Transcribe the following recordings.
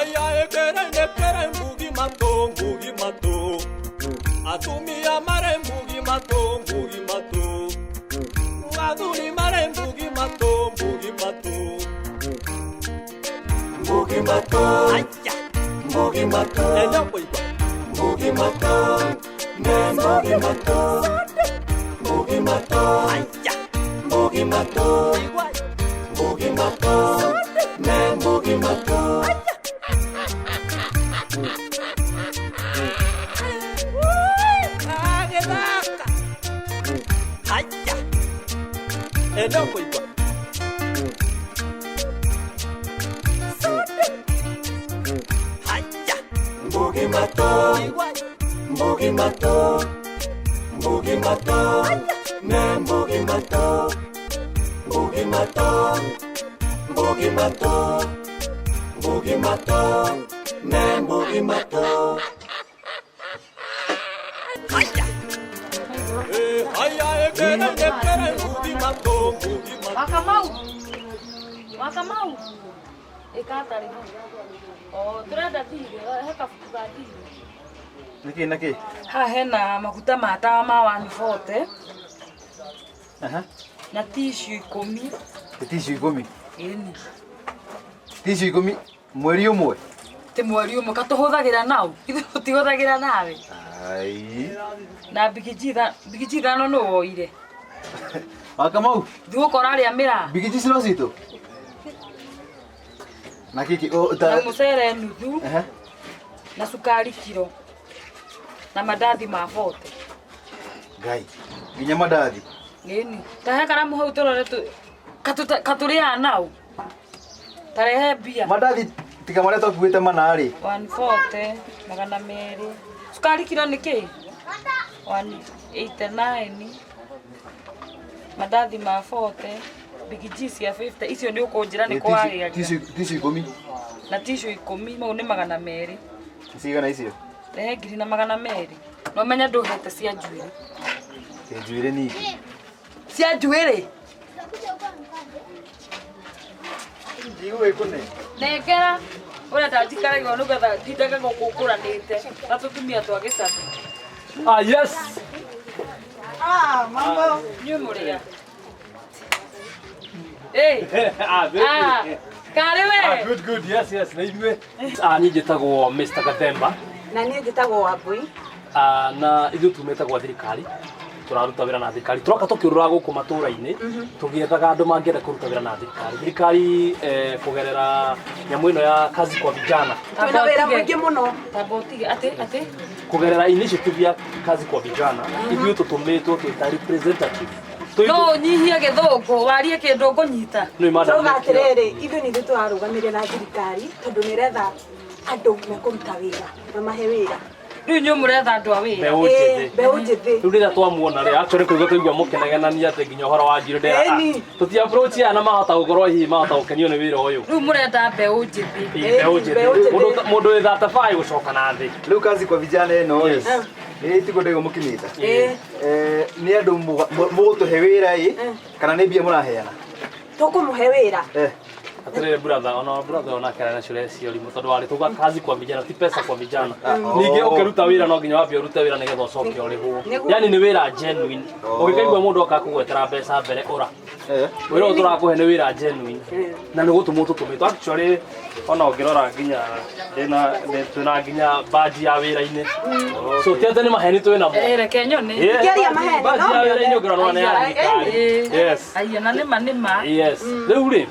haya ekere mbugi mato atumia mare mbugi mato aduni mare mbugi mato aya mbugi mato enda boiba mbugi mato ne mbugi mato aya mbugi mato ne mbugi mato enda boiba aya mbugi mato ne mbugi mato ne mbugi mato aya haya ekere mbugi mato Wakamau ikatari turenda thiri heka futuga thiri niki ha hena maguta ma tawa ma 140 na tissue 10 tissue 10 ini tissue 10 mweri umwe ti mweri umwe katuhuthagira nau ithu tutihuthagira nawe ai na bigiji thano no woire Wakamau thugukora aria mira bigiji sino zito na kiki na musere nuthu na sukari kilo na mandathi ma 40 gai nginya mandathi ini tahe karamu hau turore tu katuria nau tarehe bia mandathi tiga maria twakuite manari 140 magana meri sukari kilo niki 189 mandathi ma 40 bigiji cia 50 icio ni ukunjira ni kwagia tissue 10 na tissue 10 mau ni magana meri cigana icio rehe ngiri na magana meri no menya nduhete cia njuiri njuire niki cia njuiri ndiwe kune nengera ura tajikaraga no gatha tindaga gukukuranite na tutumia twa gicabu yes mambo nyumuria kariwe good yes na ithuĩ niĩ njĩtagwo Mr. Gathemba na niĩ njĩtagwo Wambui na ithuĩ tumĩte gwa thirikari turaruta wĩra na thirikari turoka tũkĩũrũra gũkũ matũũra-inĩ tũgĩethaga andũ mangĩenda kũruta wĩra na thirikari kũgerera nyamũ ĩno ya kazi kwa vijana twĩna wĩra mũingĩ mũno tabotige ati kũgerera initiative ya kazi kwa vijana ithuĩ tũtũmĩtwo twĩta representative no nyihia gĩthũngũ warie kĩndũ ngũnyita tũga atĩrĩrĩ ithuĩ nĩ ithuĩ tũrarũgamĩrĩra na thirikari tondũ nĩretha andũ mekũruta wĩra na mahe wĩra rĩu nyuĩ mũretha andũ a wĩra mbeũ njĩthĩ rĩu rĩrĩa twamuona rĩ actually kũigua tũigua mũkenagenania atĩ nginya ũhoro wa njirũ ndĩra tũti approach yana mahota gũkorwo hihi mahota gũkenio nĩ wĩra ũyũ rĩu mũrenda mbeũ njĩthĩ mũndũ wĩ thatabai gũcoka na thĩ rĩu kazi kwa vijana ĩno itigo ndĩgo mũkinyĩte nĩ andũ mũgũtũhe wĩra kana nĩ mbia mũraheana tũkũmũhe wĩra atĩrĩrĩ brother ona kera shule cio rimũ tondũ warĩ tuga kazi kwa vijana ti pesa kwa vijana ningĩ ũkĩruta wĩra no nginya wambe ũrute wĩra nĩgetha ũcoke ũrĩhwo yani nĩ wĩra genuine ũngĩkaigua mũndũ oka kũgwetera mbeca mbere ũra wĩra ũyũ tũrakũhe nĩ wĩra genuine na nĩ gũtũmwo tũtũmĩtwo actually ona ũngĩrora nginya twĩna nginya badge ya wĩra-inĩ so ti atĩ nĩ maheni twĩnamo reke nyone badge ya wĩra-inĩ ũngĩrora nĩ ya thirikari yes aya na nĩma yes rĩu rĩ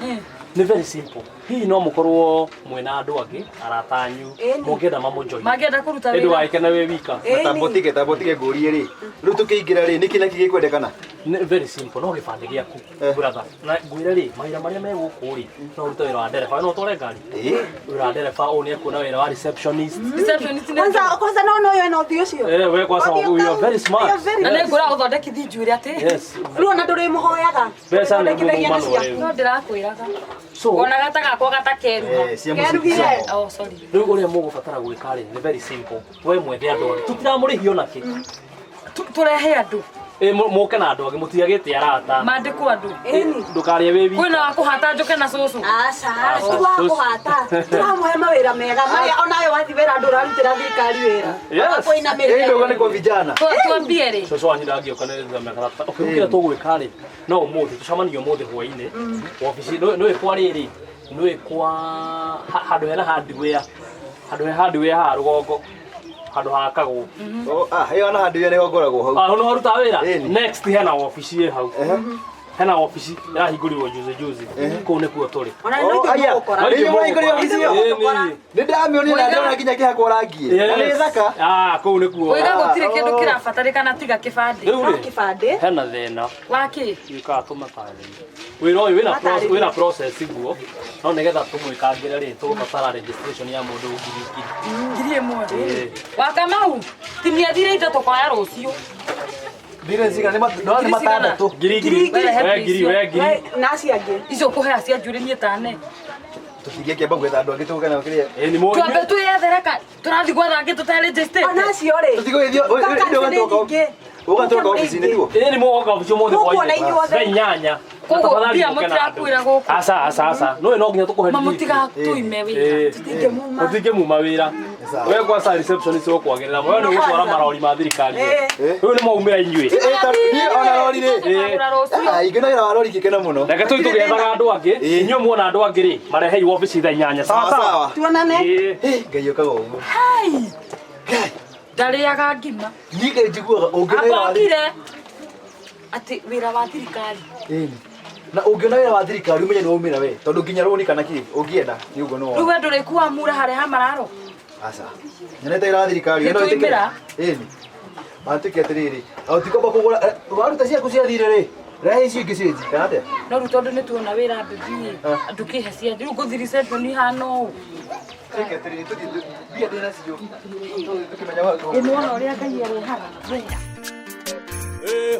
nĩ very simple hihi no mũkorwo mwĩna andũ angĩ aratanyu mũngĩenda mamũjoin mangĩenda kũruta wĩra ndũ waikena wĩ wika tabotige ngũrie rĩ rĩu tũkĩingĩra rĩ nĩkĩ nakĩ gĩkwendekana very simple no gĩbandĩ gĩaku brother na ngwĩre rĩ mawĩra marĩa me gũkũ rĩ no ũrute wĩra wa ndereba no ũtware ngari wĩra wa ndereba ũũ nĩ ekuona wĩra wa receptionist kwanza no ũyũ ena ũthiũ ũcio we kwanza you are very smart na nĩ ngwĩra ũthondekithie njuĩrĩ atĩ yes rĩu ona ndũrĩmũhoyaga mbeca nĩ mũmano no ndĩrakwĩraga so ona gata gakwa gatakeruha kerugire sorry rĩu ũrĩa mũgũbatara gwĩka rĩ nĩ very simple we mwethe andũ angĩ tũtiramũrĩhio nakĩ tũrehe andũ Moke na andu age mutiagite arata. Mandiko andu. Eni. Ndukarie wewe. Kwina wa kuhata njoke na cucu. Aca, ti wa kuhata. Turamuhe mawira mega maria onawe wathi wira andu urarutira thirikari wira. Akoina Hii ndio ni kwa vijana. Tuambie ri. Cucu wanyu ndangioka nĩ mĩaka. Ukĩrukĩra tũgwĩka rĩ no ũmũthĩ tũcemanie ũmũthĩ hwaĩ-inĩ wabici nĩ kwa rĩrĩ nĩ kwa handũ hena hardware ha rũgongo handũ hakagwo Hiyo na hardware nĩ ngoragwo hau no haruta wĩra next hena wabici hau hena wabici yahingũrirwo juzi kũu nĩkuo tũrĩ ona ndio gũkora ndio waingĩrio wabici ĩyo nĩ ndamĩonire na ndĩona nginya kĩhakwo rangi nĩ thaka kũu nĩkuo Oiga gũtirĩ kĩndũ kĩrabatarĩkana tiga kĩbandĩ rĩu rĩ kĩbandĩ hena thĩna waki gĩũkaga tũmatarĩrie wĩra ũyũ wĩna process guo no nĩgetha tũmwĩkangĩre rĩ tũgũbatara registration ya mũndũ ngiri ĩmwe Wakamau timia thire indo tũkoya rũciũ Dire sigana nĩ matandatũ ngiri naci angĩ icio kũhea cia njũrĩ niĩ tane tũtige kĩamba gwetha andũ angĩ tũgana kĩrĩa nĩ mũndũ twambe twĩyethereka tũrathiĩ gwetha angĩ tũtarĩnjĩstĩte onacio rĩ tũtige ũgatoka ofici-inĩ tuo nĩ mũgoka ofici ũmũthĩ Mũkuona inyanya koguo mbia mũtirakwĩra gũkũ aca no nginya tũkũhe mamũtigatuime wĩra mũtingĩmuma wĩra we kwa reception icio kwagĩrĩra moyo nĩ gũtwara marori ma thirikari rĩu nĩ maumĩra inyuĩ ona rori rĩ ingĩ no wĩra wa rori gĩkena mũno reke tũi tũgethaga andũ angĩ inyuĩ muona andũ angĩ rĩ marehei wabici thaa inyanya sawa tuonane ngai okaga ũguo ndarĩaga ngima niĩ njiguaga ũngĩona abokire atĩ wĩra wa thirikari na ũngĩona wĩra wa thirikari ũmenye nĩ waumĩra we tondũ nginya rũni kana kĩ ũngĩenda nĩ ũguo nĩ rĩu we ndũrĩkuamura harĩa hamararo aca nyonete wĩra wa thirikari Nĩtwaumĩra. Mantuke atĩrĩrĩ ũtikomba kũgũra waruta ciaku ciathire rĩ rehe icio ingĩ cienji kana atĩa no rĩu tondũ nĩ tuona wĩra mbĩbi ndũkĩhe cianjĩ rĩu ngũthi reception hana ũũ Tuke atĩrĩrĩ tũthiĩ mbia ndĩ nacio tũkĩmenya ĩnuona ũrĩa Ngai arehaga wĩra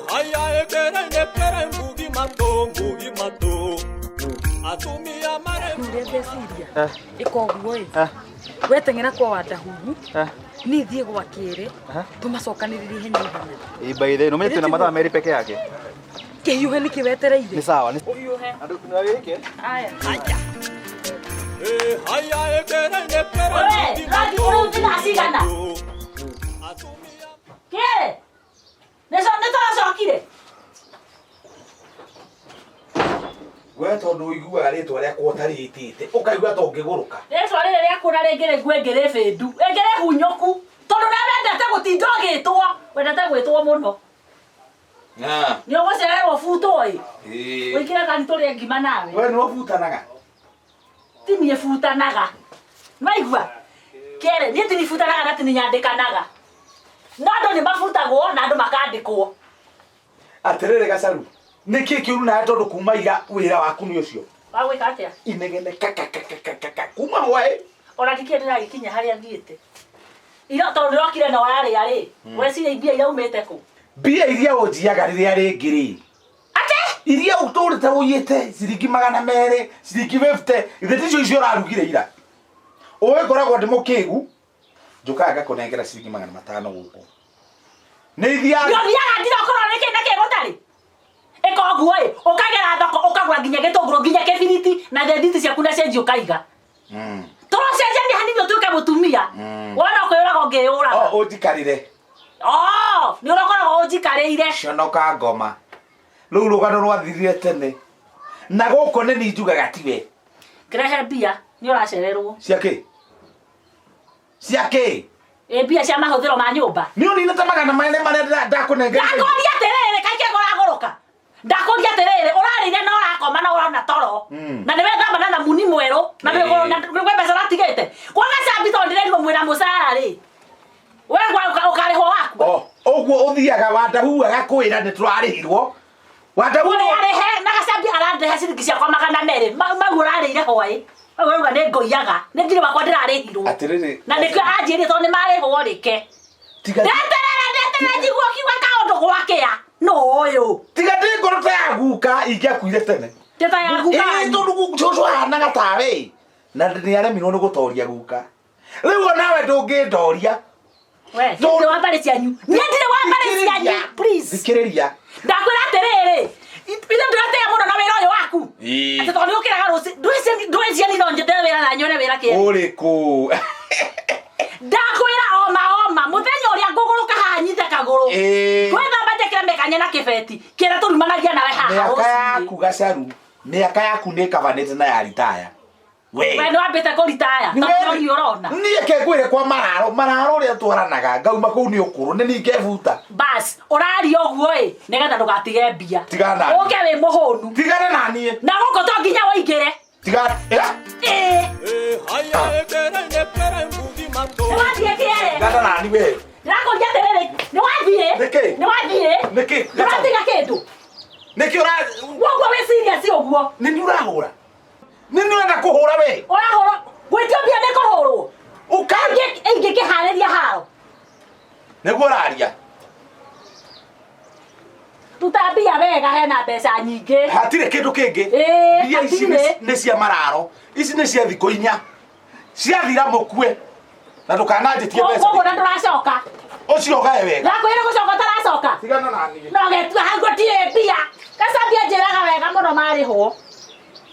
Haya ekere ngugi mato atumia mare Nĩũrĩa ndeciria ĩkoguo ĩ weteng'era kwa Wandahungu niĩ thiĩ gwa Kĩrĩ tũmacokanĩrĩrie ihenya ihenya by the way no mimi tuna mathaa merĩ peke yake kĩhiũhe nĩkĩwetereire ni sawa ni ũhiũhe andũ kuna wĩke aya haya ekere Ore, radi uru ndinacigana. Kĩrĩ nĩtũracokire we tondu uiguaga ritwa riakwa ũtaritĩte ũkaigua ta ũngĩgũrũka rĩtwa rĩrĩ rĩakũra rĩngĩ rĩgue ngĩrĩ bĩndu ĩngĩrĩ hunyũku tondũ nĩ wendete gũtinda ũgĩtwo wendete gwĩtwo mũno nĩ ũgũcererwo butwo ĩ ũingĩre gani tũrĩe ngima nawe we nĩ ũbutanaga ti niĩ butanaga nĩwaigua Kĩrĩ niĩ tinibutanaga na tininyandĩkanaga no andũ nĩ mabutagwo na andũ makandĩkwo atĩrĩrĩ gacaru nĩkĩ kĩuru nawe tondũ kuma ira wĩra waku nĩ ũcio wagwĩka atĩa inegene kakakakakaka kuma hwaĩ ona ndikĩrĩ ndĩragĩkinya harĩa thiĩte iro tondũ ndĩrokire na wararĩa rĩ weciria mbia iraumĩte kũ mbia iria ũnjiaga rĩrĩa rĩngĩ rĩ iria ũtũrĩte ũiyĩte ciringi 200 ciringi 50 ithe icio icio ũrarugire ira ũgĩkoragwo ndĩ mũkĩgu njũkaga ngakũnengera ciringi 500 gũkũ nĩ ithiaga ndirakorwo nĩkĩ nakĩ gũtarĩ ĩkoguo ĩ ũkagera thoko ũkagũra nginya gĩtũngũrũ nginya kĩbiriti na thethiti ciaku na cenji ũkaiga tũrocenjania hanini ũtuĩke mũtumia wona ũkwĩyoraga ũngĩyũraga ũnjikarĩre nĩ ũrokoragwo ũnjikarĩire conoka ngoma rĩu rũgano rwathirire tene na gũkũ nĩ niĩ njugaga tiwe ngĩrehe mbia nĩ ũracererwo ciakĩ mbia cia mahũthĩro ma nyũmba nĩ ũninĩte 200 marĩa ndakũnengera ndakũria atĩrĩrĩ kaingĩ ũragũrũka ndakũria atĩrĩrĩ ũrarĩire na ũrakoma na ũrona toro na nĩ wethambana na muni mwerũ na nĩ mbeca ũratigĩte kwaga cambi tondũ ndĩrerirwo mwĩna mũcara rĩ we ũkarĩhwo waku ũguo ũthiaga Wandahungu agakwĩra nĩ tũrarĩhirwo Wandahungu ũrarĩhe na gacambi arandehe ciringi ciakwa 200 mau ũrarĩire hwaĩ Wewe nĩ ngoiyaga nĩ ngire wakwa ndĩrarĩhirwo na nĩkĩo anjĩrire tondũ nĩ marĩhwo rĩke ndeterere njiguo kiuga kaũndũ gwakĩa no ũyũ tiga ndĩ ngoro ta ya guka ingĩakuire tene teta ya guka tondũ cũcũ ahanaga tawe na nĩ aremirwo nĩ gũtoria guka rĩu nawe ndũngĩndoria We, ndio wabare cianyu. Nyendire wabare cianyu, please. Thikiriria. Ndakwira atiriri. Ipitha ndiratea muno na wira uyu waku. Ati toni ukiraga ruci. Ndwezi ni no njete wira na nyone wira ki. Uriku. Ndakwira oma muthenya uria nguguruka hanyite kaguru. Kwetha mbajekira mekanya na kibeti. Kira turumanagia nawe haha. Miaka yaku gacaru. Miaka yaku ni kavanete na ya retire. We no ambite ko retire. Tondu ni urona. Ni ke kwire kwa mararo ria twaranaga ngauma ku ni ukuru ni ngevuta. Bas, urari oguo nigetha ndugatige mbia. Tigana. Uke wi muhunu. Tigana na nie. Na guko to nginya waingire. Tigana. Haya ekere mbugi mato. Wathie kiere. Tigana na ni we. Ndako njaterere. Ni wathie. Niki. Ni wathie. Niki. Ndatiga kindu. Niki ura. Woguo we serious oguo. Ni urahura. Ni urenda kuhura we. Urahura. Gwitio mbia ni kuhurwo. Ukange ingikihariria hao. Niguo raria. Tutambia wega hena mbeca nyingi. Hatire kindu kingi. Bia ici ni cia mararo. Ici ni cia thiko inya. Ciathira mukue. Na ndukananjitie mbeca. Koguo na nduracoka. Ucio gae wega. Ndakwira gucoka taracoka. Tigana na nie. No getua hangotire mbia. Gacambia njiraga wega muno marihwo.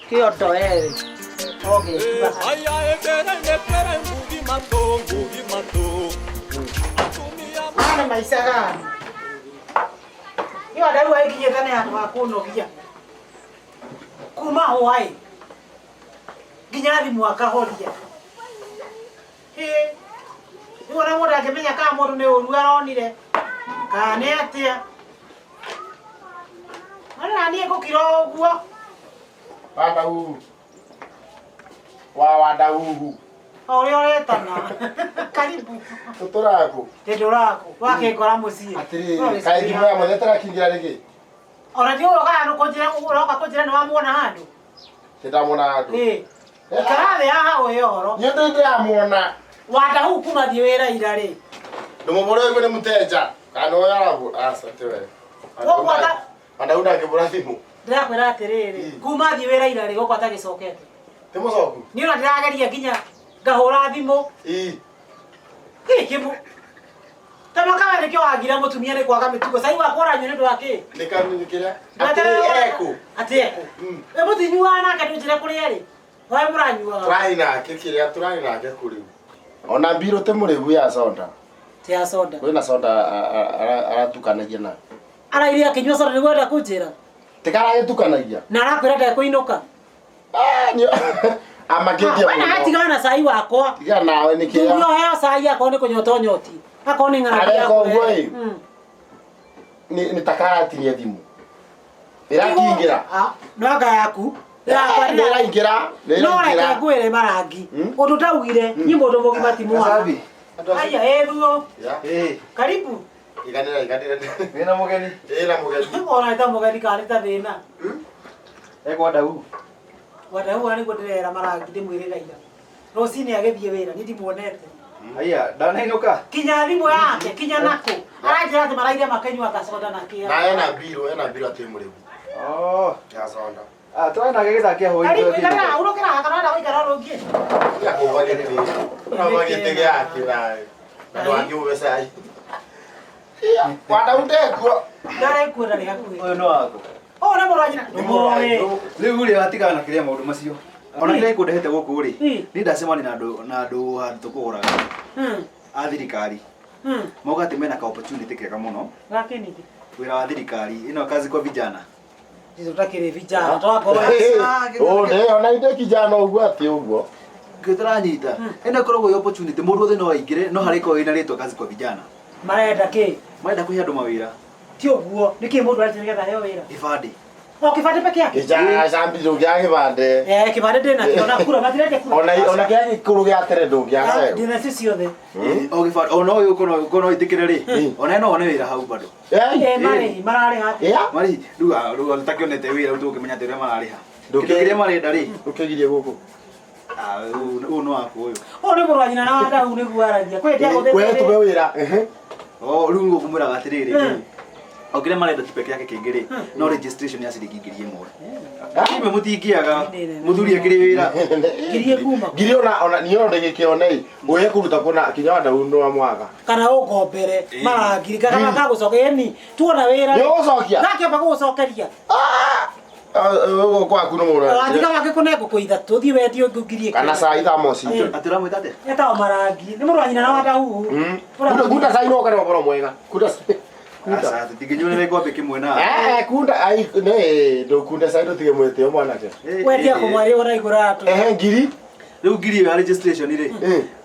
Kiondo eri. Okay. Haya ekere mbugi mato. Mana maisha gani? Ni wadau wa ikiye tane handu hakunogia. Kuma hwai. Ginyari mwaka horia. Ni wana muda akimenya kama mundu ni uru aronire. Kane atia. Mana ni egukira oguo. Wadau. Wadau. Ore tana. Karibu. Tuturako. Ndorako. Wake kora mucie. Atiri, kai gimoya mothetera kingira rigi. Ora ndio uroka nukojira uroka kojira ni wamuona handu. Ndamona handu. Karave haha uyoro. Nyondo ndiamona. Wada huku mathie wira ira ri. Ndumumure uyu ni muteja. Kana oyarabu asante we. Wokwata. Anda una ngibura thimu. Ndirakwira atiriri. Kuma thie wira ira ri gokwata gicokete. Timucoku. Ni ona ndirageria nginya ngahura thimu. Kimu. Tama kama nikio agira mutumia ni kwaga mitugo. Sai wakora nyone ndo ake. Nikanu nikiria. Ateko. Ateko. Mutinyu ana kadujira kuri ri. Wai muranyua. Turai nake kiria turai nake kuri. Ona mbiro te muribu ya soda. Tia soda. Kwina soda aratukanagia na. Arairia kinyua soda ni gwenda kunjira. Tikara gitukanagia. Na arakwira ndekuinuka. Nio. Amagedia. Wana hatigana sai wakwa. Tiga nawe nikiria. Ndio heo sai yako ni kunyota nyoti. Akoni ngana ya ko gwe. Ni takara tinia thimu. Irakingira. Nwaga yaku. Nera ingira. No reke gwire marangi. Undu taugire ni mundu mugi matimu wa. Aya eruo. Karibu. Iganira. Wina mugeni. Na mugeni. Ora ta mugeni kali ta thina. Eko wadau. Wadau ani gudira marangi ndimwire gaira. Rosini agethie wira ni ndimuonete. Aya, ndanainuka. Kinya thimu yake, kinya nako. Arajira ati maraire makanywa kasoda na kia. Na ena biro ati muribu. Ya soda. Twana gigithakia hoi. Kana urokera kana nda waikara rogie. Ya kuvagete. Unavagete yake naye. Na wangi ubesai. Wada ndeko. Ndare kwira ri hakuhi. Oyo no wako. Na murajina. Riu ri watigana kiria maundu macio. Ona kire ikundehete guku ri. Ni ndacemani na andu handu tukuguraga. A thirikari. Moga ati mena ka opportunity kega muno. Lakini Wira wa thirikari ino kazi kwa vijana. Tutakire vijana twakoro. Ona inde kijana uguo ati uguo. Gitaranyita. Ena korogwo opportunity mundu othe no aingire no hariko ina ritwa kazi kwa vijana. Marenda ki? Marenda kuhe andu mawira. Ti uguo. Niki mundu arati nigetha heo wira? Ibadi. Kibande peke yake. Kijana cambiro gia kibande. Kibande ndina kiona kura matirete kura. Ona gia gikuru gia tere ndungia seo. Ndina sisi othe. O gibande ona uyu kono itikire ri. Ona no one wira hau bado. Marare ha. Mari ruga takionete wira utukimenya tere marari ha. Ndukigirie marenda ri. Ukigirie guku. Uyu no wako uyu. Ni murwanyina na wada hu ni guaragia. Kwetia guthe. Kwe tuwe wira. Riu ngukumwira atiriri. Okire marenda ti peke yake kingiri no registration ya ciringi 1000. Ime mutingiaga muthuri akiri wira. Ngirie kuma. Ngiri ona niyo ndegikione uye kuruta kuna kinya wanda uno wa mwaga. Kana ukombere marangiri kana gagucokeni tuona wira. Ni ugucokia. Gake bagucokeria. Kwa kuno mura. Andika wake kuneko kuitha tuthi wendio ngirie. Kana sai thamo ci. Atira mwitate. Eta marangi. Ni muru anyina na wanda hu. Kuda sai no kana maboro mwega. Kuda Asa tiginyone kwa peke mwena. Kunda ai ne ndo kunda sai ndo tige mwete yo mwana ke. Wetia kumwari ora igura tu. Ngiri. Riu ngiri ya registration ire.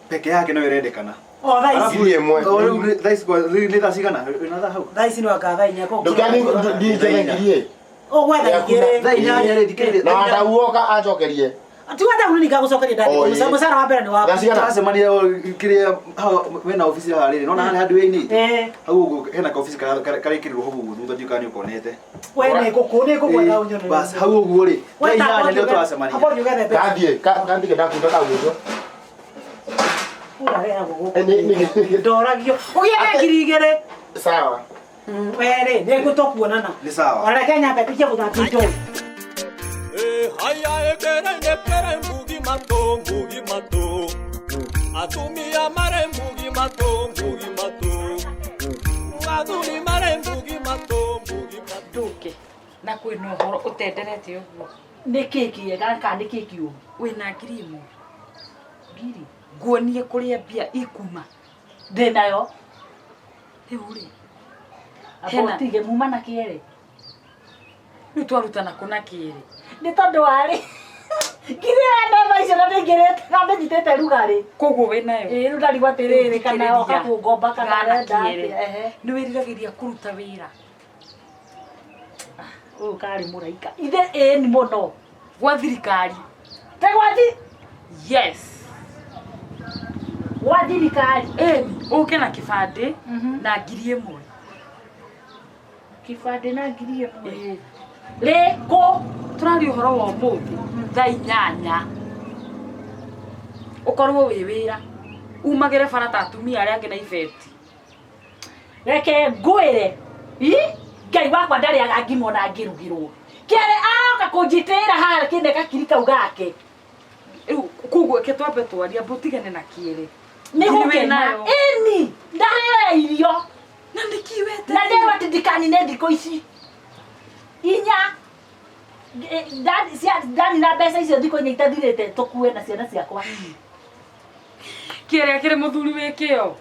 Peke yake no irendekana. O thaisi. Ngiri emwe. Riu thaisi kwa ni thaisi kana? Ina hau. Thaisi no akatha inya ko. Ndukani ndi ngiri. O gwetha igere. Thainya nyare dikire. Na wanda uoka anjokerie. Ati wanda huni gagucokeria ndani. Musara wa mbere ni wa. Tacemania kiria wena ofisi ya riri nona hali hadu ini hau ugo hena ka ofisi karekirirwo hobu thutha ndika ni ukonete Wene gukune gwetha unyone. bas hau ugo ri thainya ndio twacemania Hapo yugere. Kandie kandike ndakunda na ugo. Ura ya gugu. Ndoragio. Ugiye ngiri igere. Sawa. Were ne gutokuonana. ni sawa Ora Kenya pepiche guthatito. Haya ekere mbugi mato atumia mare mbugi mato ngaduri mare mbugi mato Nduke na kwina uhoro utenderete uguo Nĩ kĩki gaka nĩ kĩki ũũ. wina ngiri imwe ngiri nguonie kuria mbia ikuma Ndĩnayo. riu ri Abo tige muma na kĩere. riu twarutana kuna kiri Nĩ tondũ warĩ. Kĩrĩa ndema icio na ndĩngĩrĩte na ndĩnyitĩte rugarĩ. koguo winayo Rĩu ndarigwo atĩrĩrĩ kana oka kũngomba kana arenda atĩa. nĩ wiriragiria kuruta wira Ũyũ karĩ mũraika. Ithe ĩni mũno. gwa thirikari Tegwathi yes gwa thirikari. uke na kibande na ngiri imwe Kĩbandĩ na ngiri ĩmwe. Rĩkũ turari uhoro wa umuthi thaa 8 ukorwo wi wira umagire bara ta atumia aria angĩ na ibeti reke ngwĩre. Ngai wakwa ndarĩaga ngima ona ngĩrugĩrwo. Kĩarĩ aroka kũnjitĩra harĩa kĩne gakiri kau gake. riu koguo ke twambe twaria mbutigane na kiri Nĩ gũkena. Ĩni ndaheo irio. na ndikiwete Na ndewa tindikani ne ndiko ici. Inya ndani na mbeca icio thikũ inya itathirĩte tũkue na ciana ciakwa. kĩrĩa kĩrĩ mũthuri wĩkĩo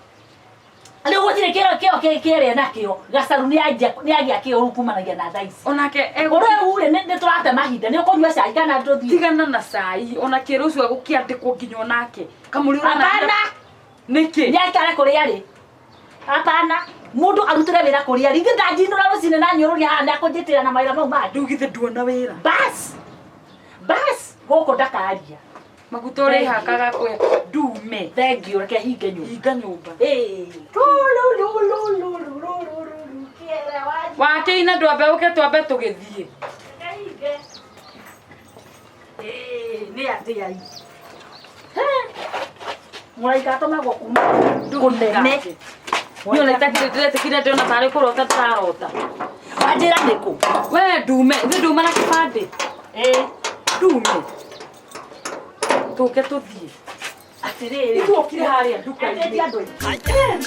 Rĩu gũtirĩ kĩo kĩrĩa nakĩo. Gacaru nĩagĩa kĩo rĩu kumanagia na thaa ici. onake Ũrĩa ure nĩ tũrate mahinda nĩ ũkũnyua cai kana tũthiĩ. tigana na cai ona kĩrĩ ũcio gũkĩandĩkwo nginya onake kamũri Hapana. nĩkĩ Nĩaikare kũrĩa rĩ. Hapana. Mũndũ arutĩre wĩra kũrĩa rĩ. Ithe ndanjinũra rũcinĩ na nyũrũria haha nĩakũnjĩtĩra na mawĩra mau mangĩ. rĩu githĩ nduona wĩra Bas gũkũ ndakaria. maguta ũrĩ hakaga kwe ndume Thengiũ reke hinge nyũmba. hinga nyũmba wakĩina ndwambe ũke twambe tũgĩthiĩ Nĩ atĩa i. Mũraika atũmagwo kuma kũnene. niona itakĩrĩtĩkire ndĩona tarĩ kũrota ndĩrarota Wanjĩra nĩkũ? we ndume nĩ ndume na kĩbandĩ ndume tũke tũthiĩ Atĩrĩrĩ. nĩtuokire harĩa nduka-inĩ Enderia andũ aingĩ.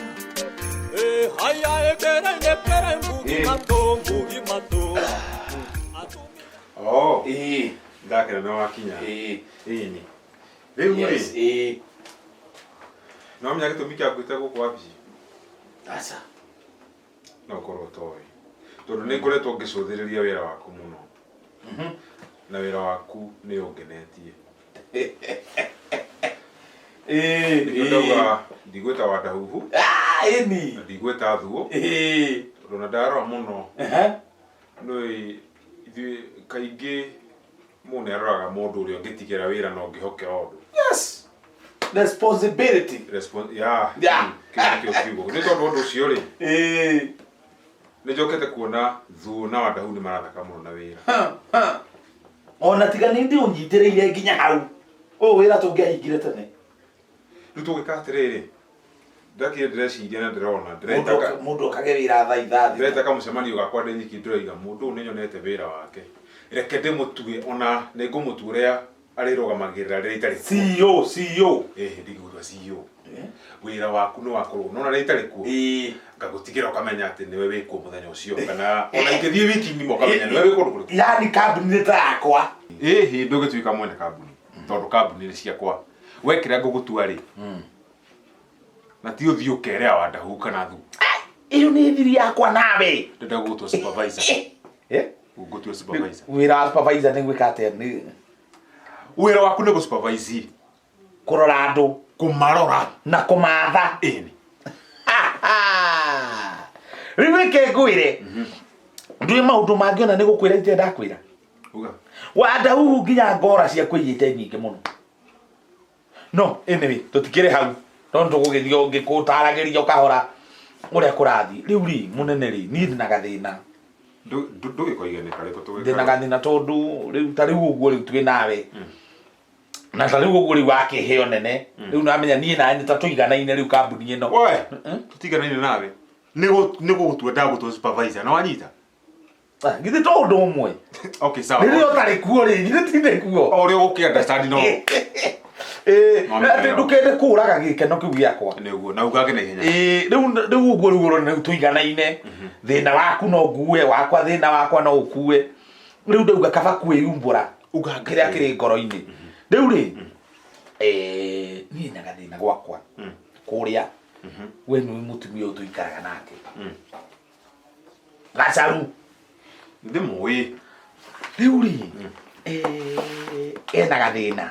haya ekere mbugi mato Oh. Ndakĩra no wakinya. Ĩni. Rĩu rĩ. No menya gĩtũmi kĩa ngwĩte gũkũ wabici. Aca. No korwo toĩ. Tondũ nĩ ngoretwo ngĩcũthĩrĩria wĩra waku mũno. Na wĩra waku nĩ ũngenetie. Ndauga ndigwĩta Wandahuhu. Ĩni. Ndigwĩta Thuo. Tondũ na ndarora mũno. Nĩ ithuĩ kaingĩ mũndũ nĩaroraga mũndũ ũrĩa ũngĩtigĩra wĩra na ũngĩhokera ũndũ. Yes. Responsibility. Yeah. Kĩo kiugo. Nĩ tondũ ũndũ ũcio rĩ. Nĩ njokete kuona Thuo na Wandahuhu nĩ marathaka mũno na wĩra. Ona tiga nĩ ndĩ ũnyitĩrĩire nginya hau. Ũũ wĩra tũngĩahingire tene. Rĩu tũgĩka atĩrĩrĩ. ndakire ndĩreciria na ndĩrona mũndũ akage wĩra thaa ithathi ndĩreta kamũcemanio gakwa ndĩ nyiki ndĩroiga mũndũ ũyũ nĩnyonete wĩra wake reke ndĩmũtue ona nĩngũmũtua ũrĩa arĩrũgamagĩrĩra rĩrĩa itarĩ CEO ndigũtua CEO wĩra waku nĩ wakorwo nona rĩrĩa itarĩ kuo ngagũtigĩra ũkamenya atĩ nĩwe wĩkuo mũthenya ũcio kana ona ingĩthiĩ wiki-inĩ ũkamenya nĩwe wĩkuo kũrĩ yani kambuni nĩ ta yakwa ndũgĩtuĩka mwene kambuni tondũ kambuni nĩ ciakwa we kĩrĩa ngũgũtua rĩ na ti ũthiĩ ũkerea wa ndahu kana thu iyo nĩ thiri yakwa nawe ndenda gũgũtua supervisor gũgũtua supervisor wĩra wa supervisor nĩ gwĩka atĩa wĩra waku nĩ gũ-supervise kũrora andũ kũmarora na kũmatha ĩni rĩu ĩke ngwĩre ndũĩ maũndũ mangĩ ona nĩ gũkwĩra ite ndakwĩra wanda huhu nginya ngora cia kwĩyĩte nyingĩ mũno no anyway tũtikĩrĩ hau tondũ tũgũgĩthiĩ ũngĩkũtaragĩria ũkahora ũrĩa kũrathiĩ rĩu rĩ mũnene rĩ niĩ ndĩ na gathĩna ndũgĩkoigane karĩkũ tũgĩka ndĩ na gathĩna tondũ rĩu ta rĩu ũguo rĩu twĩ nawe na ta rĩu ũguo rĩu wakĩheo nene rĩu namenya niĩ nawe nĩ ta tũiganaine rĩu kambuni ĩno tũtiganaine nawe nĩ gũgũtua ndagũtua supervisor na wanyita githĩ to ũndũ ũmwe okay sawa rĩrĩa ũtarĩ kuo rĩ githĩ tinde kuo o ũrĩa ũkĩ-understand no atĩ ndũkende kũũraga gĩkeno kĩu gĩakwa nĩguo na ugage na ihenya rĩu ũguo rĩu ũrona rĩu tũiganaine thĩna waku no ngue wakwa thĩna wakwa no ũkue rĩu ndauga kaba kwĩyumbũra kĩrĩa kĩrĩ ngoro-inĩ rĩu rĩ niĩ na gathĩna gwakwa kũrĩa we nĩwe mũtumia ũyũ tũikaraga nake Gacaru ndĩmũĩ rĩu rĩ ena gathĩna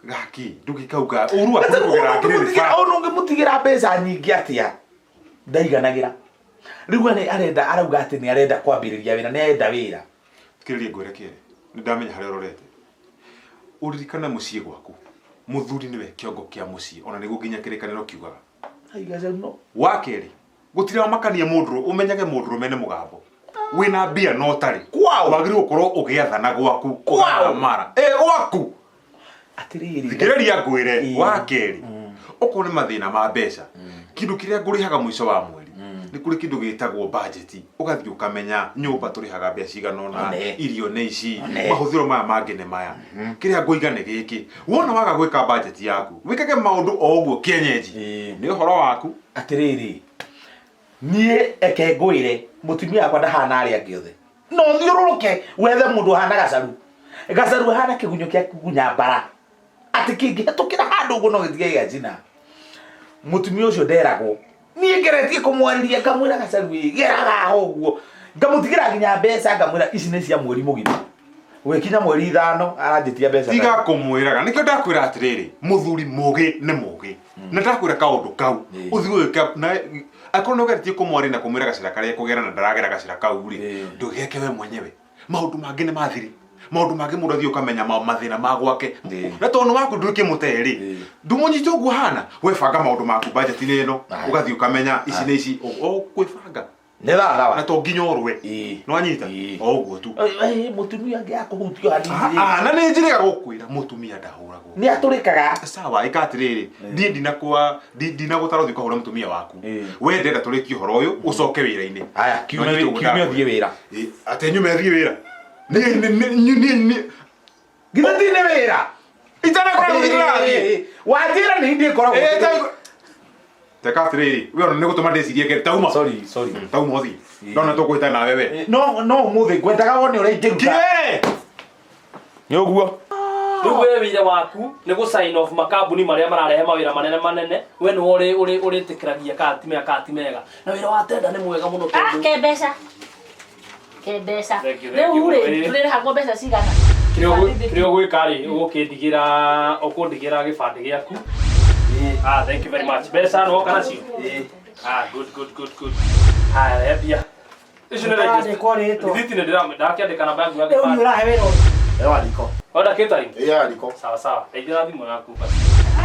gaki ndũgĩkauga ũru waku kũgera ngĩrĩrĩba ũndũ ũngĩmũtigĩra mbeca nyingĩ atĩa ndaiganagĩra rĩu arauga atĩ nĩ arenda kwambĩrĩria wĩra nĩ arenda wĩra kĩrĩrie ngwĩre kĩrĩ nĩ ndamenya harĩa ũrorete ũririkana mũciĩ gwaku mũthuri nĩwe kĩongo kĩa mũciĩ ona nĩguo nginya kĩrĩkanĩro kiugaga wa kerĩ gũtirĩ wamakania mũndũ ũmenyage mũndũrũme nĩ mũgambo wĩna mbia no ũtarĩ wagĩrĩirwo gũkorwo ũgĩathana gwaku mara gwaku thikĩrĩria ngwĩre wa kerĩ okorwo nĩ mathĩna ma mbeca kĩndũ kĩrĩa ngũrĩhaga mũico wa mweri nĩ kũrĩ kĩndũ gĩtagwo budget ũgathiĩ ũkamenya nyũmba tũrĩhaga mbeca cigana ũna irio nĩ ici mahũthĩro maya mangĩ nĩ maya kĩrĩa ngũiga nĩ gĩkĩ wona waga gwĩka budget yaku wĩkage maũndũ o ũguo kĩenyenji nĩ ũhoro waku atĩrĩrĩ niĩ eke ngwĩre mũtumia wakwa ndahana arĩa angĩ othe no thiũrũrũke wethe mũndũ ahana gacaru ahana kĩgunyũ kĩa kugunya mbara atĩ kĩngĩhetũkĩra handũ ũguo no gĩtige gĩacina mũtumia ũcio nderagwo niĩ ngeretie kũmwarĩria ngamwĩra Gacaru geraga ũguo ngamũtigĩra nginya mbeca ngamwĩra ici nĩ cia mweri mũgima gũgĩkinya mweri 5 aranjĩtia mbeca tiga kũmwĩraga nĩkĩo ndakwĩra atĩrĩrĩ mũthuri mũgĩ nĩ mũgĩ na ndakwĩra kaũndũ kau ũthiĩ ũgĩka akorwo nĩ ũgeretie kũmwarĩria na kũmwĩra gacĩra karĩa kũgera na ndaragera gacĩra kau rĩ ndũgĩke we mwenyewe maũndũ mangĩ nĩ mathiri maũndũ mangĩ mũndũ athiĩ ũkamenya mathĩna ma gwake na tondũ waku ndũkĩmũte rĩ ndũmũnyite ũguo hana we banga maũndũ maku budget-inĩ ĩno ũgathiĩ ũkamenya ici nĩ ici kwĩbanga nĩ thawa na to nginya ũrwe no anyita o ũguo tu mũtumia angĩakũhutio hanini na nĩ njĩrĩga gũkwĩra mũtumia ndahũragwo nĩ atũrĩkaga sawa ĩka atĩrĩrĩ niĩ ndinagũtara ũthiĩ ũkahũra mũtumia waku we ndenda tũrĩkie ũhoro ũyũ ũcoke wĩra-inĩ aya kiumia ũthiĩ wĩra atĩ nyume thiĩ wĩra githĩ ti nĩ wĩra itanakorwo wanjĩra nĩ indĩ koragwo teka atĩrĩrĩ we ona nĩ gũtũma ndĩcirie kere tauma tauma ũthiĩ ndona tũkwĩta nawe we no ũmũthĩ ngwendaga wone ũrĩa ingĩruta nĩ ũguo rĩu we wĩra waku nĩ gũ sign off makambuni marĩa mararehe mawĩra manene we nĩwe ũrĩtĩkĩragia kana ti mega na wĩra wa tenda nĩ mwega mũno tondũ kembeca rĩu rĩ tũrĩrĩhagwo mbeca cigana kĩrĩa ũgwĩka rĩ ũkũndigĩra gĩbandĩ gĩaku thank you very much mbeca no kana cio good haya mbia icio nĩ rĩthiti nĩ ndakĩandĩka namba yaku ya gĩbandĩ ũrahe wĩra ewa riko oda catering riko sawa ndeithia thimũ yaku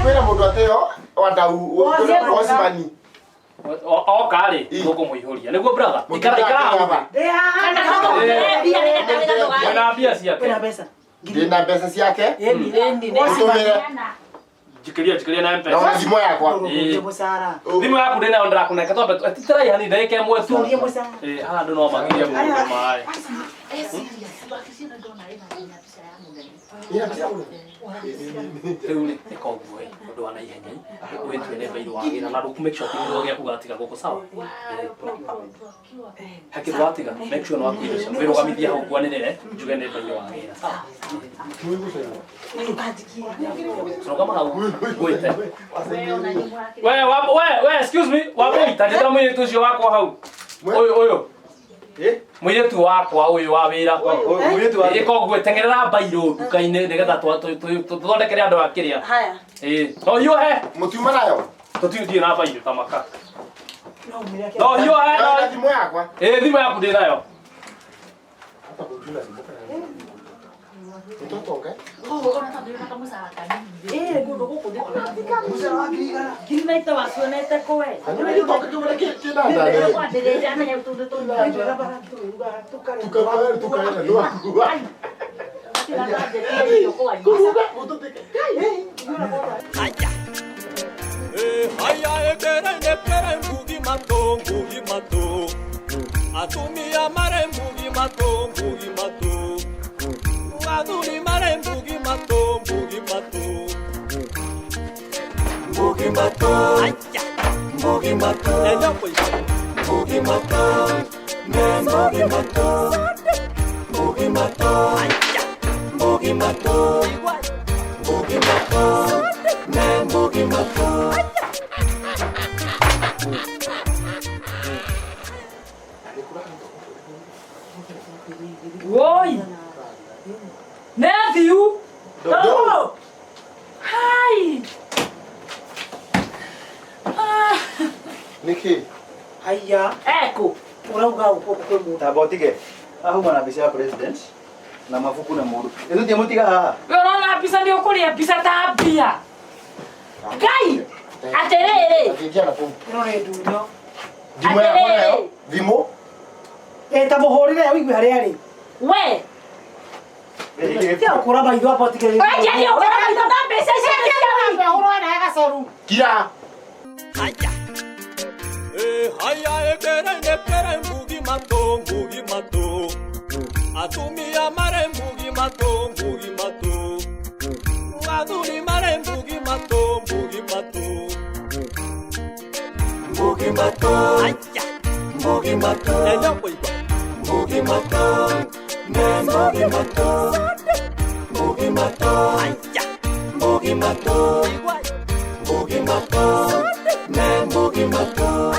kwĩna mũndũ ateo wandau Osmani oka rĩ tũkũmũihũria nĩguo brother ikara wĩna mbeca ndĩna mbeca ciake Jikaria na mpesa. Na thimo yakwa. Ndio musara. Thimo yaku ndina ndra kuneka to titirai hani ndeke mwe tu. Ndio musara. Hala ndo no magiria mu mai. Eule ekogwe ndo wana ihenya. Wetu ne bairu wagira na ku make sure tingo gya kugatiga goko sawa. Hakiri watiga make sure no akuirisha. Wero gamithia hau kwanene njuge ne bairu wagira sawa. Kama hau gwete. We excuse me. Wapi tajita mwenye tucio wako hau. Oyo. Mwiretu wakwa uyu wa wira mwiretu wa ikogwe tengerera bairo dukaine nigetha tuthondekere andu akiria haya no hiyo he Mutiuma nayo. tutithie na bairo tamaka no hiyo he Na thimo yakwa. thimo yaku ndi nayo Mtotoke. Ona tabiri kata musara kanini. Gundo guku ndi kona. Musara wakiga. Kinaita wasonete kowe. Ndio toka kile kina ndani. Kwa dereja na yetu ndo ndo. Tukaenda ndo akua. Haya ekere mbugi mato atumia mare mbugi mato aduli mare mbugi mato enya boy mbugi mato ne mbugi mato mbugi mato ne mbugi mato Woi. Nephew. Oh. Hi. Niki. Haya. Eko. Urauga uko kwa mu. Tabotige. Ahuma na bisi ya president. Na mafuku na mundu. Ezo tie mutiga haha. Wewe unaona pisa ndio kulia pisa tabia. Gai. Aterere. Akiingia na pumbu. None dunyo. Thimo yakwa nayo. Thimo. Tamuhorire wigwe hari ari. We. Tia ukura baitho hapo tikere. We jeni ukura baitho na pesa cia Urona hega soru. Kira. Haya ekere mbugi mato atumia mare mbugi mato aduli mare mbugi mato enya boy mbugi mato ne mbugi mato ne mbugi mato